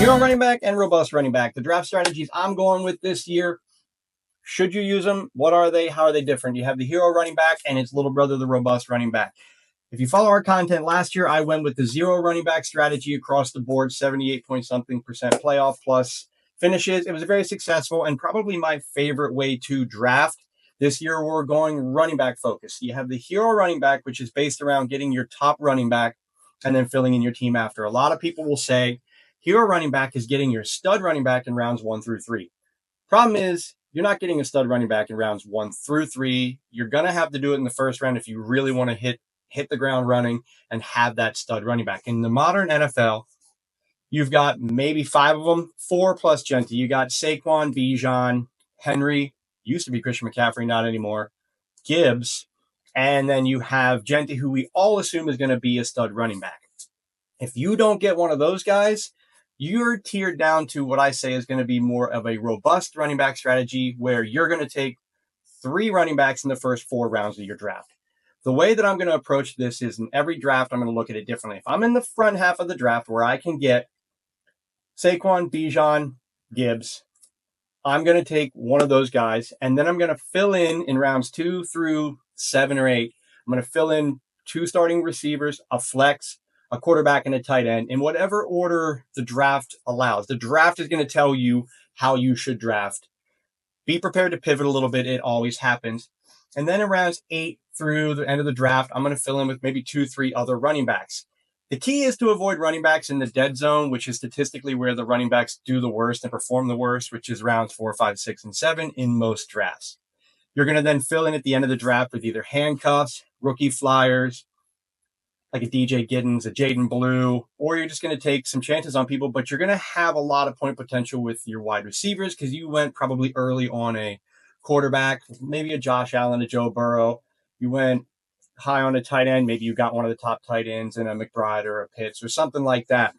Hero running back and robust running back. The draft strategies I'm going with this year. Should you use them? What are they? How are they different? You have the hero running back and its little brother, the robust running back. If you follow our content last year, I went with the zero running back strategy across the board, 78-point-something% playoff plus finishes. It was very successful and probably my favorite way to draft. This year, we're going running back focus. You have the hero running back, which is based around getting your top running back and then filling in your team after. A lot of people will say hero running back is getting your stud running back in rounds 1 through 3. Problem is, you're not getting a stud running back in rounds 1 through 3. You're going to have to do it in the first round if you really want to hit the ground running and have that stud running back. In the modern NFL, you've got maybe 5 of them, 4 plus Gentry. You got Saquon, Bijan, Henry, used to be Christian McCaffrey, not anymore, Gibbs, and then you have Gentry, who we all assume is going to be a stud running back. If you don't get one of those guys, you're tiered down to what I say is going to be more of a robust running back strategy where you're going to take 3 running backs in the first 4 rounds of your draft. The way that I'm going to approach this is in every draft, I'm going to look at it differently. If I'm in the front half of the draft where I can get Saquon, Bijan, Gibbs, I'm going to take one of those guys, and then I'm going to fill in rounds 2 through 7 or 8. I'm going to fill in 2 starting receivers, a flex, a quarterback, and a tight end in whatever order the draft allows. The draft is going to tell you how you should draft. Be prepared to pivot a little bit. It always happens. And then in rounds 8 through the end of the draft, I'm going to fill in with maybe 2-3 other running backs. The key is to avoid running backs in the dead zone, which is statistically where the running backs do the worst and perform the worst, which is rounds 4, 5, 6, and 7 in most drafts. You're going to then fill in at the end of the draft with either handcuffs, rookie flyers, like a DJ Giddens, a Jaden Blue, or you're just going to take some chances on people, but you're going to have a lot of point potential with your wide receivers because you went probably early on a quarterback, maybe a Josh Allen, a Joe Burrow. You went high on a tight end. Maybe you got one of the top tight ends in a McBride or a Pitts or something like that.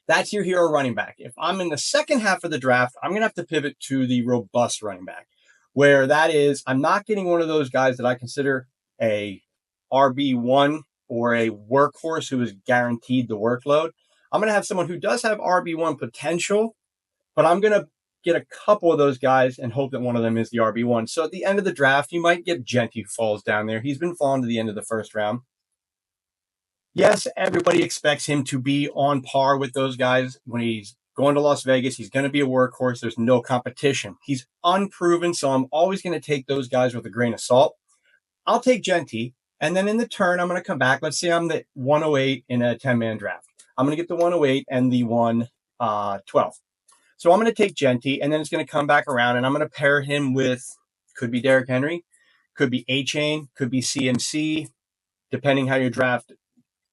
That's your hero running back. If I'm in the second half of the draft, I'm going to have to pivot to the robust running back, where that is, I'm not getting one of those guys that I consider a RB1 or a workhorse who is guaranteed the workload. I'm going to have someone who does have RB1 potential, but I'm going to get a couple of those guys and hope that one of them is the RB1. So at the end of the draft, you might get Gentry who falls down there. He's been falling to the end of the first round. Yes, everybody expects him to be on par with those guys. When he's going to Las Vegas, he's going to be a workhorse. There's no competition. He's unproven, so I'm always going to take those guys with a grain of salt. I'll take Gentry. And then in the turn, I'm going to come back. Let's say I'm the 108 in a 10-man draft. I'm going to get the 108 and the 112. So I'm going to take Gentry, and then it's going to come back around, and I'm going to pair him with, could be Derrick Henry, could be A-Chain, could be CMC, depending how your draft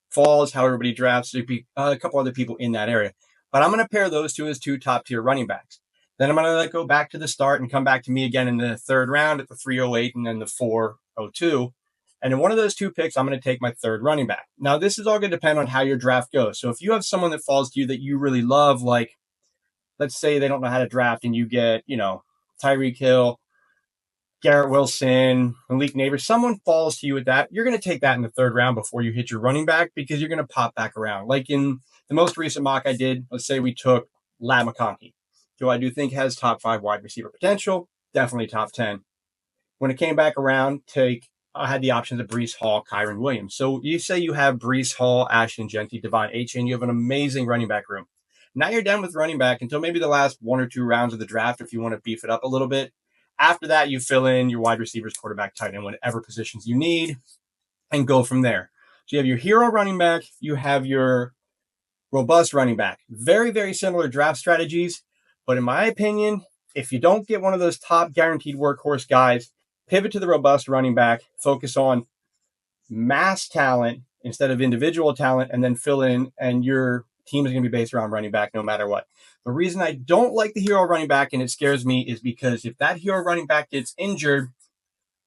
falls, how everybody drafts. There'd be a couple other people in that area. But I'm going to pair those two as 2 top-tier running backs. Then I'm going to go back to the start and come back to me again in the 3rd round at the 308 and then the 402. And in one of those 2 picks, I'm going to take my 3rd running back. Now, this is all going to depend on how your draft goes. So if you have someone that falls to you that you really love, like, let's say they don't know how to draft and you get, Tyreek Hill, Garrett Wilson, Malik Neighbors, someone falls to you with that, you're going to take that in the 3rd round before you hit your running back because you're going to pop back around. Like in the most recent mock I did, let's say we took Ladd McConkey, who I do think has top 5 wide receiver potential, definitely top 10. When it came back around, I had the options of Breece Hall, Kyren Williams. So you say you have Breece Hall, Ashton Gentry, Devon Achane. You have an amazing running back room. Now you're done with running back until maybe the last 1 or 2 rounds of the draft if you want to beef it up a little bit. After that, you fill in your wide receivers, quarterback, tight end, whatever positions you need, and go from there. So you have your hero running back. You have your robust running back. Very, very similar draft strategies. But in my opinion, if you don't get one of those top guaranteed workhorse guys, pivot to the robust running back, focus on mass talent instead of individual talent, and then fill in, and your team is going to be based around running back no matter what. The reason I don't like the hero running back, and it scares me, is because if that hero running back gets injured,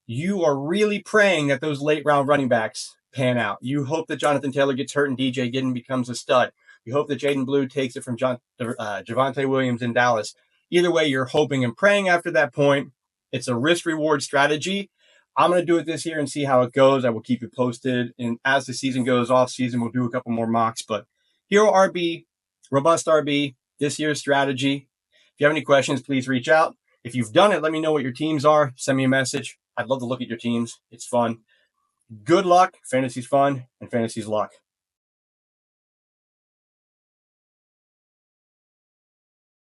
you are really praying that those late round running backs pan out. You hope that Jonathan Taylor gets hurt and DJ Giddens becomes a stud. You hope that Jaden Blue takes it from Javonte Williams in Dallas. Either way, you're hoping and praying after that point. It's a risk-reward strategy. I'm going to do it this year and see how it goes. I will keep you posted. And as the season goes off season, we'll do a couple more mocks. But hero RB, robust RB, this year's strategy. If you have any questions, please reach out. If you've done it, let me know what your teams are. Send me a message. I'd love to look at your teams. It's fun. Good luck. Fantasy's fun, and fantasy's luck.